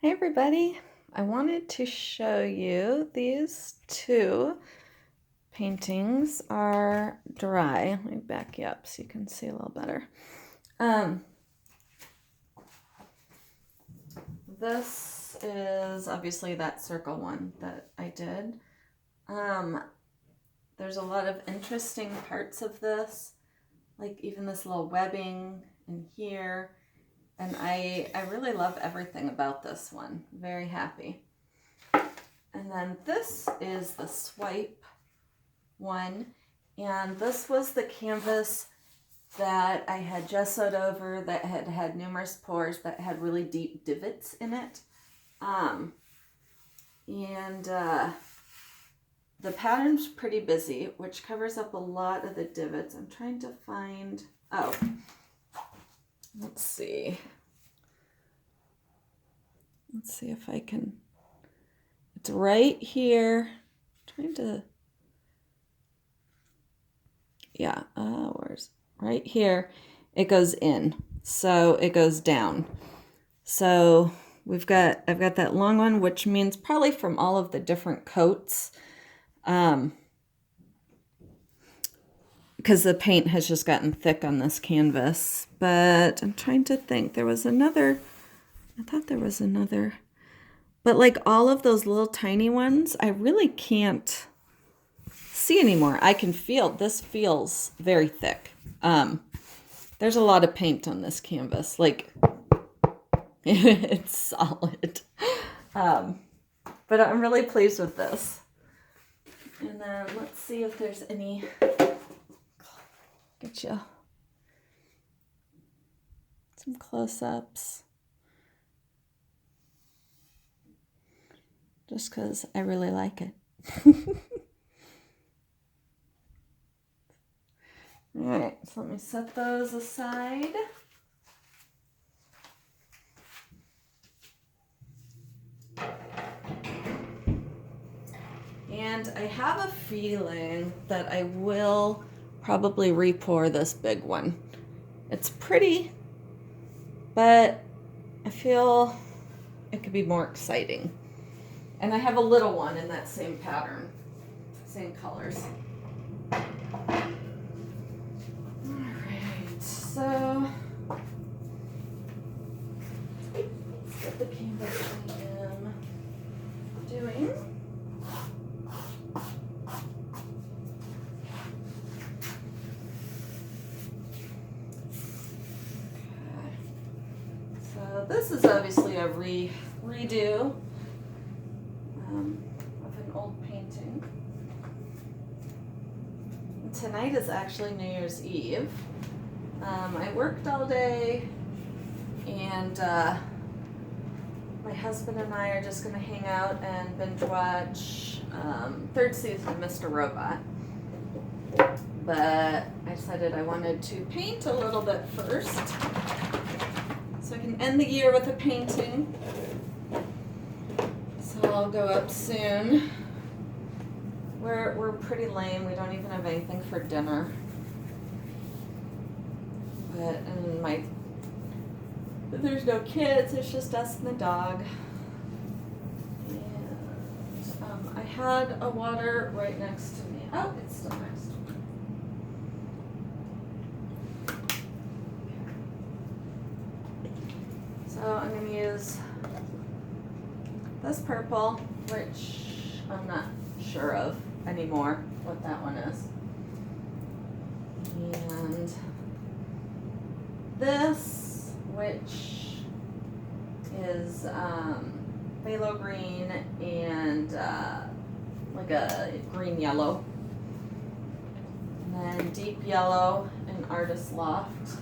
Hey everybody, I wanted to show you these two paintings are dry. Let me back you up so you can see a little better. This is obviously that circle one that I did. There's a lot of interesting parts of this, like even this little webbing in here. And I really love everything about this one. Very happy. And then this is the swipe one. And this was the canvas that I had gessoed over that had numerous pores that had really deep divots in it. The pattern's pretty busy, which covers up a lot of the divots. I'm trying to find, let's see. Let's see if I can, it's right here. I'm trying to, where's, right here. It goes in, so it goes down. So I've got that long one, which means probably from all of the different coats, because the paint has just gotten thick on this canvas. But I'm trying to think. There was another, I thought there was another, but like all of those little tiny ones, I really can't see anymore. I can feel, this feels very thick. There's a lot of paint on this canvas. Like, it's solid. But I'm really pleased with this. And then let's see if there's any, get you some close-ups. Just because I really like it. All right, so let me set those aside. And I have a feeling that I will probably re-pour this big one. It's pretty, but I feel it could be more exciting. And I have a little one in that same pattern, same colors. All right, so let's get the canvas I am doing. This is obviously a redo of an old painting. And tonight is actually New Year's Eve. I worked all day, and my husband and I are just going to hang out and binge watch third season of Mr. Robot. But I decided I wanted to paint a little bit first, so I can end the year with a painting. So I'll go up soon. We're pretty lame. We don't even have anything for dinner. But there's no kids. It's just us and the dog. And I had a water right next to me. Oh, it's still next to me. So I'm going to use this purple, which I'm not sure of anymore what that one is. And this, which is phthalo green and like a green yellow. And then deep yellow and Artist Loft.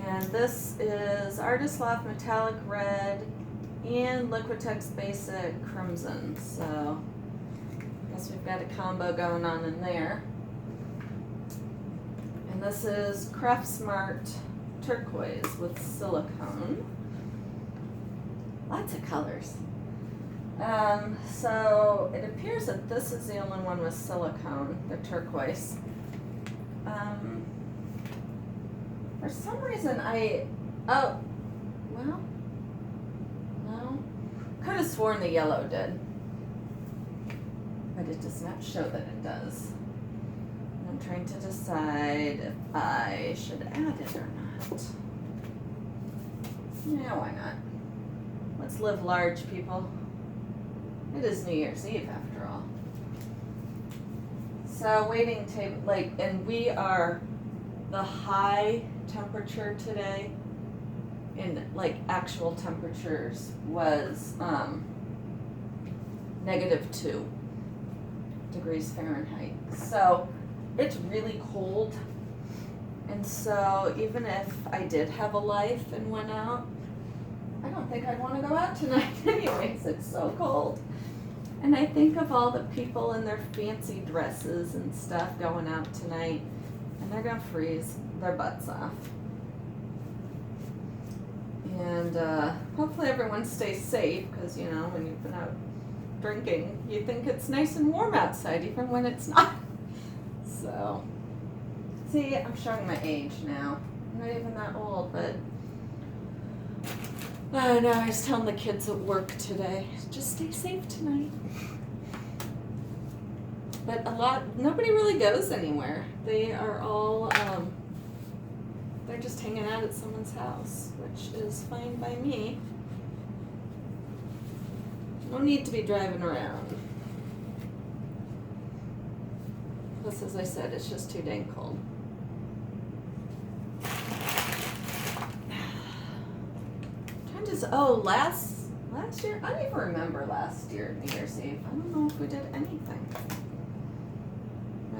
And this is Artist Loft Metallic Red and Liquitex Basic Crimson. So I guess we've got a combo going on in there. And this is Craft Smart Turquoise with silicone. Lots of colors. So it appears that this is the only one with silicone, the turquoise. For some reason Could have sworn the yellow did, but it does not show that it does. And I'm trying to decide if I should add it or not. Yeah, why not? Let's live large, people. It is New Year's Eve after all. So waiting table, like, and we are the high temperature today in like actual temperatures was -2 degrees Fahrenheit. So it's really cold. And so even if I did have a life and went out, I don't think I'd want to go out tonight anyways. It's so cold. And I think of all the people in their fancy dresses and stuff going out tonight, and they're going to freeze their butts off. And hopefully everyone stays safe, because, you know, when you've been out drinking, you think it's nice and warm outside, even when it's not. So, see, I'm showing my age now. I'm not even that old, but I know, I was telling the kids at work today, just stay safe tonight. But nobody really goes anywhere. They are all, they're just hanging out at someone's house, which is fine by me. No need to be driving around. Plus, as I said, it's just too dang cold. Last year? I don't even remember last year, New Year's Eve. I don't know if we did anything.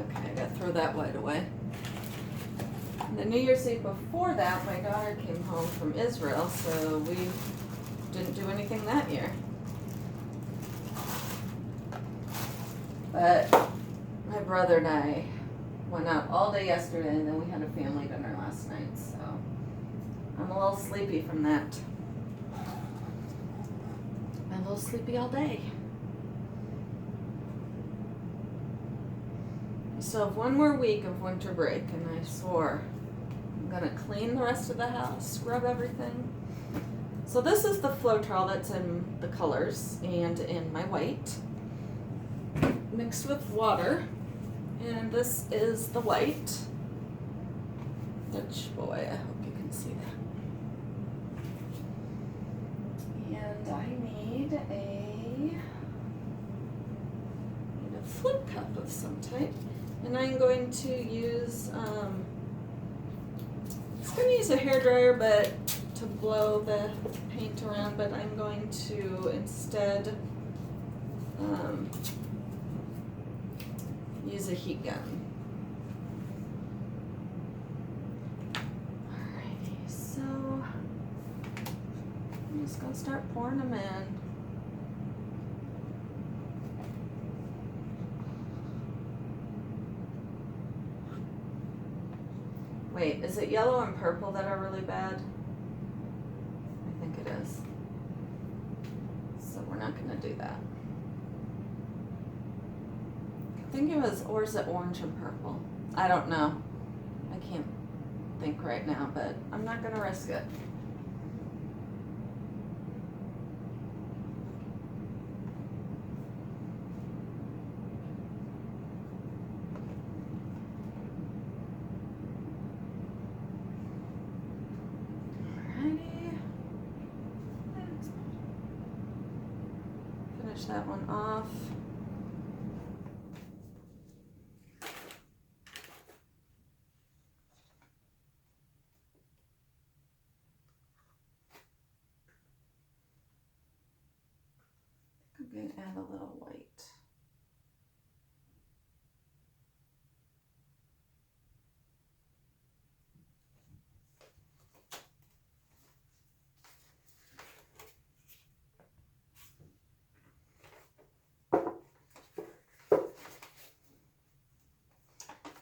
Okay, I gotta throw that white away. And the New Year's Eve before that, my daughter came home from Israel, so we didn't do anything that year. But my brother and I went out all day yesterday, and then we had a family dinner last night, so I'm a little sleepy from that. I'm a little sleepy all day. I still have one more week of winter break, and I swore I'm gonna clean the rest of the house, scrub everything. So this is the Floetrol that's in the colors and in my white, mixed with water. And this is the white, which, boy, I hope you can see that. And I need a flip cup of some type. And I'm going to use, it's going to use a hairdryer, but to blow the paint around, but I'm going to instead use a heat gun. Alrighty, so I'm just gonna start pouring them in. Wait, is it yellow and purple that are really bad? I think it is. So we're not gonna do that. I think it was, or is it orange and purple? I don't know. I can't think right now, but I'm not gonna risk it. Alrighty. Finish that one off. I'm going to add a little white.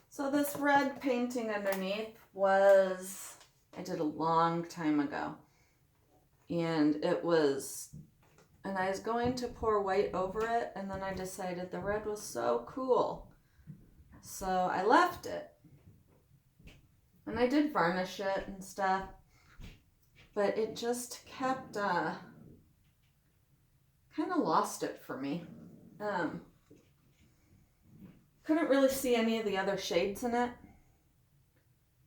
So this red painting underneath was, I did a long time ago. And it was, and I was going to pour white over it, and then I decided the red was so cool. So I left it. And I did varnish it and stuff, but it just kept kind of lost it for me. Couldn't really see any of the other shades in it.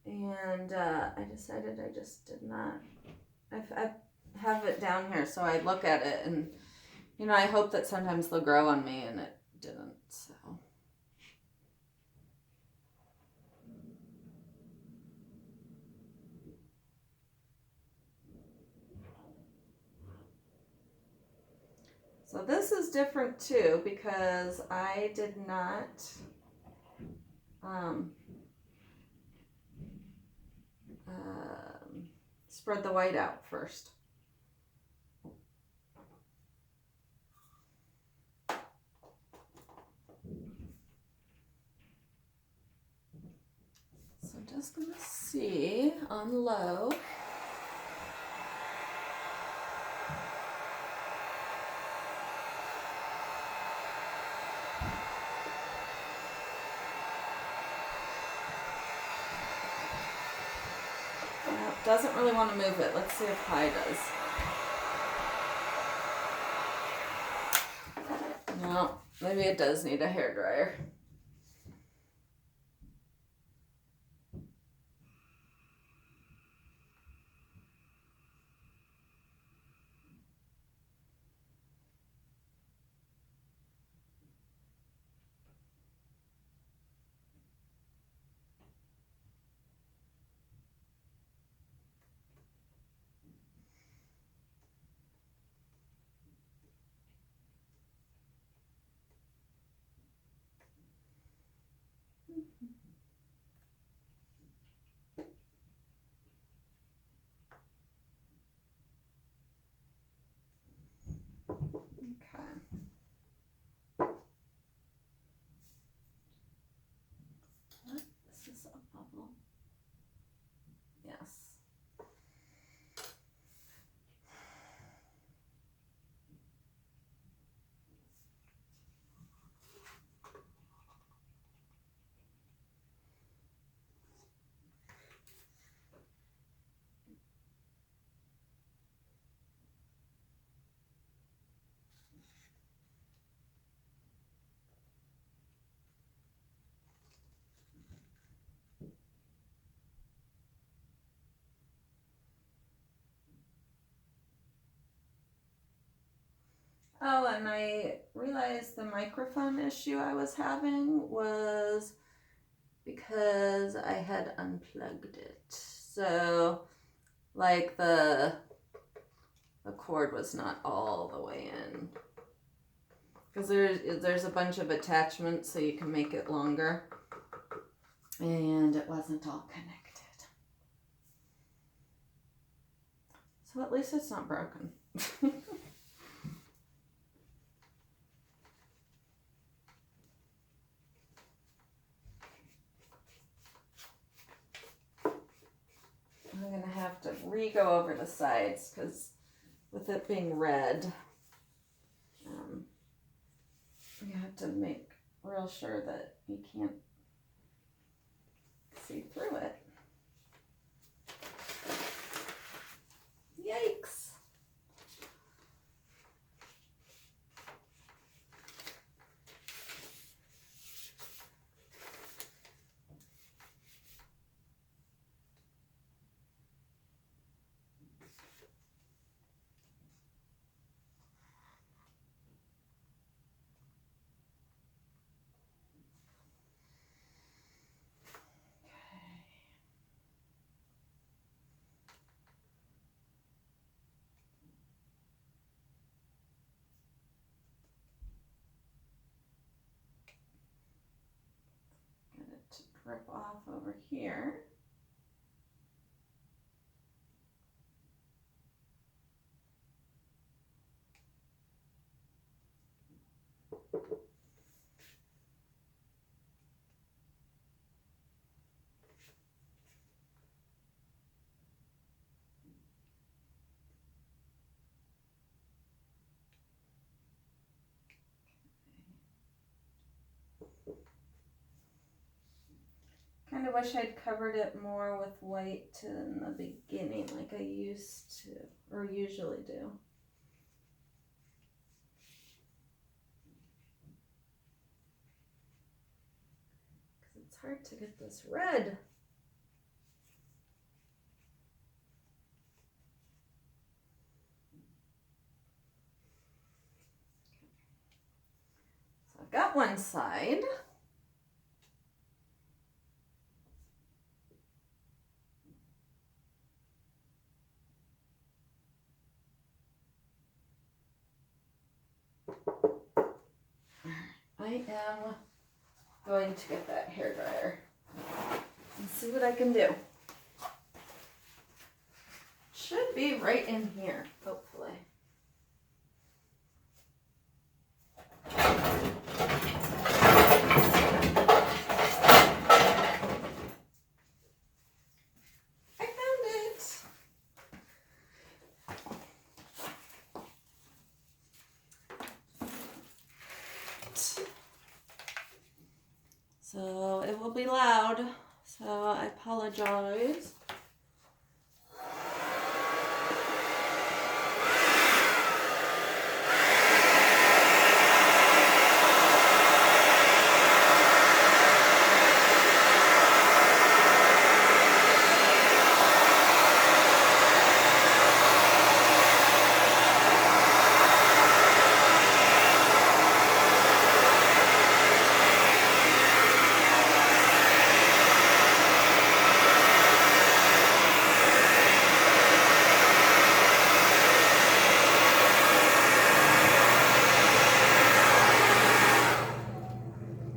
And I decided I just did not. I have it down here so I look at it and, you know, I hope that sometimes they'll grow on me, and it didn't, so. So this is different too because I did not spread the white out first. So I'm just gonna see on low. Doesn't really want to move it. Let's see if high does. No, maybe it does need a hairdryer. Yes. Oh, and I realized the microphone issue I was having was because I had unplugged it. So, like the cord was not all the way in. Because there's a bunch of attachments so you can make it longer. And it wasn't all connected. So at least it's not broken. I'm going to have to re-go over the sides because with it being red, you have to make real sure that you can't see through it. Yikes. To drip off over here. Kind of wish I'd covered it more with white in the beginning like I used to or usually do. hard to get this red. So I've got one side. I am going to get that hairdryer and see what I can do. Should be right in here, hopefully. I found it. So it will be loud, so I apologize.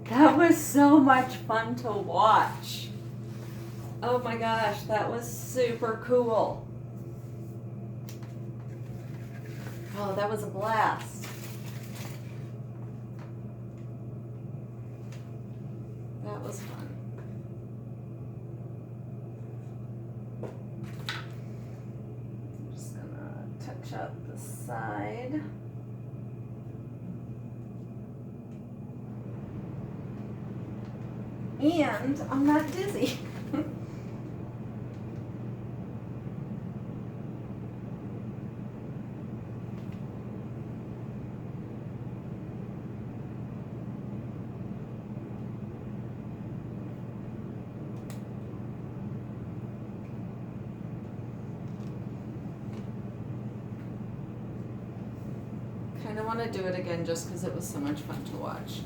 That was so much fun to watch. Oh my gosh, that was super cool. Oh, that was a blast. That was fun. I'm just gonna touch up the side. And I'm not dizzy. Kind of want to do it again just because it was so much fun to watch.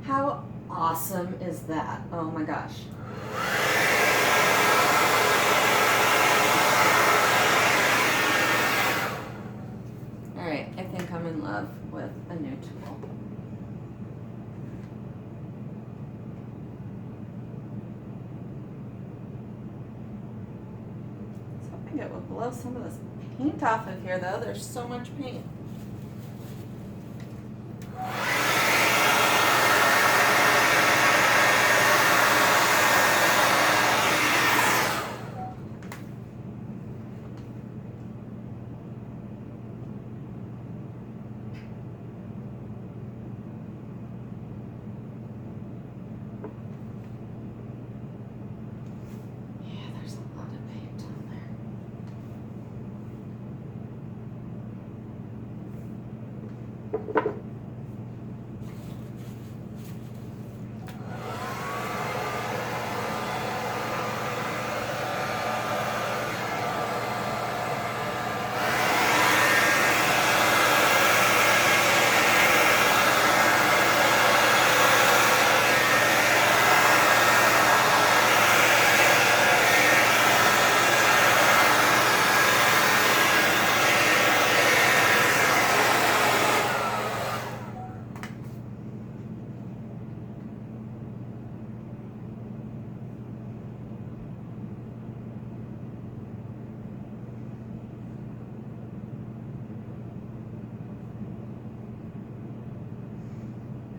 How awesome is that? Oh my gosh. All right, I think I'm in love with a new tool. I was hoping it would blow some of this paint off of here though. There's so much paint.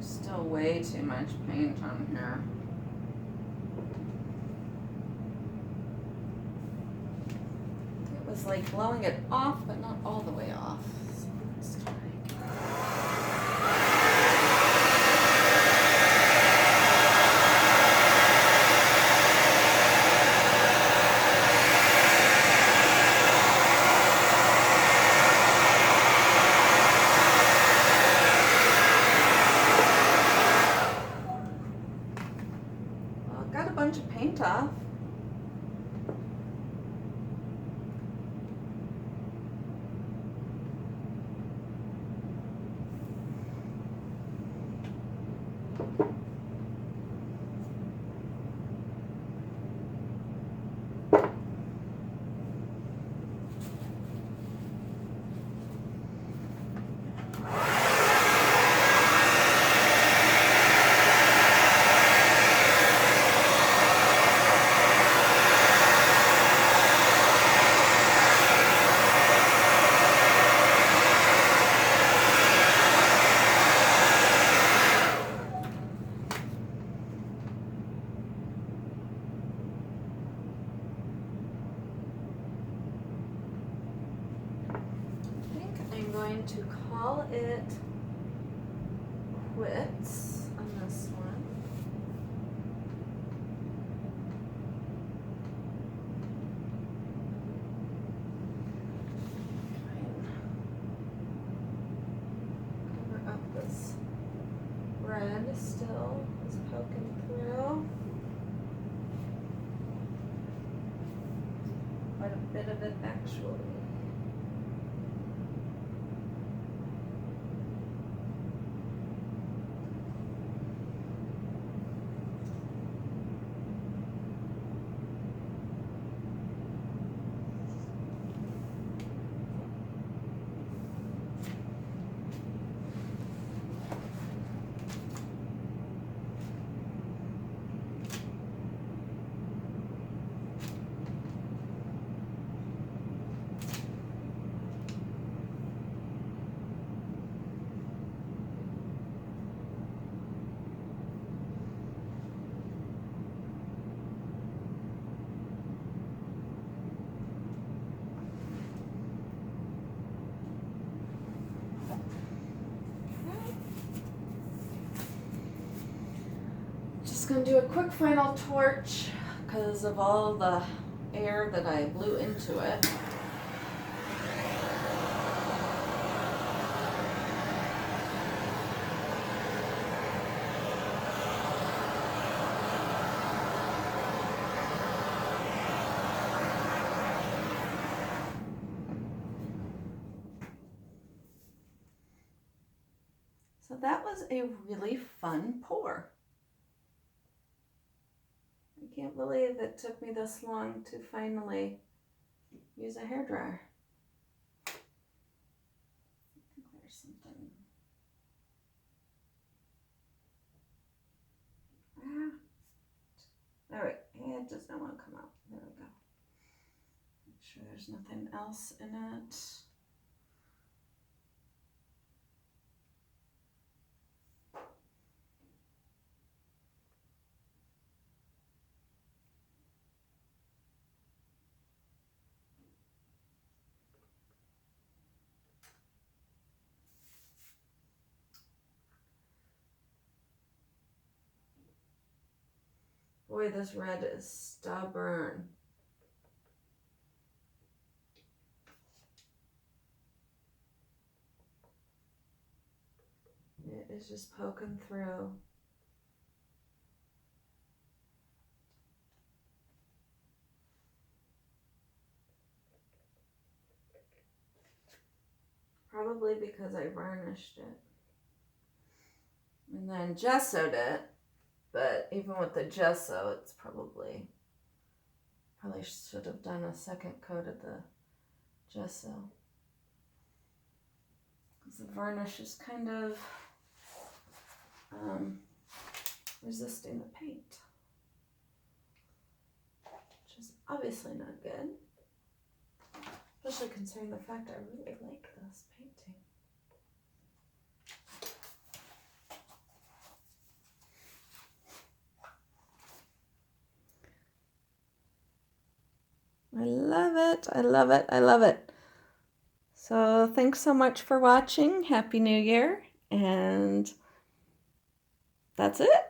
Still way too much paint on here. It was like blowing it off, but not all the way off. So let's try. I'm going to call it quits on this one. Cover up this red still is poking through. Quite a bit of it actually. Just gonna do a quick final torch because of all the air that I blew into it. So that was a really fun pour. I can't believe it took me this long to finally use a hairdryer. I think there's something. All right, it does not want to come out. There we go. Make sure there's nothing else in it. Boy, this red is stubborn. It is just poking through. Probably because I varnished it. And then gessoed it. But even with the gesso, it's probably should have done a second coat of the gesso. Because the varnish is kind of resisting the paint. Which is obviously not good. Especially considering the fact I really like this painting. I love it. I love it. I love it. So thanks so much for watching. Happy New Year. And that's it.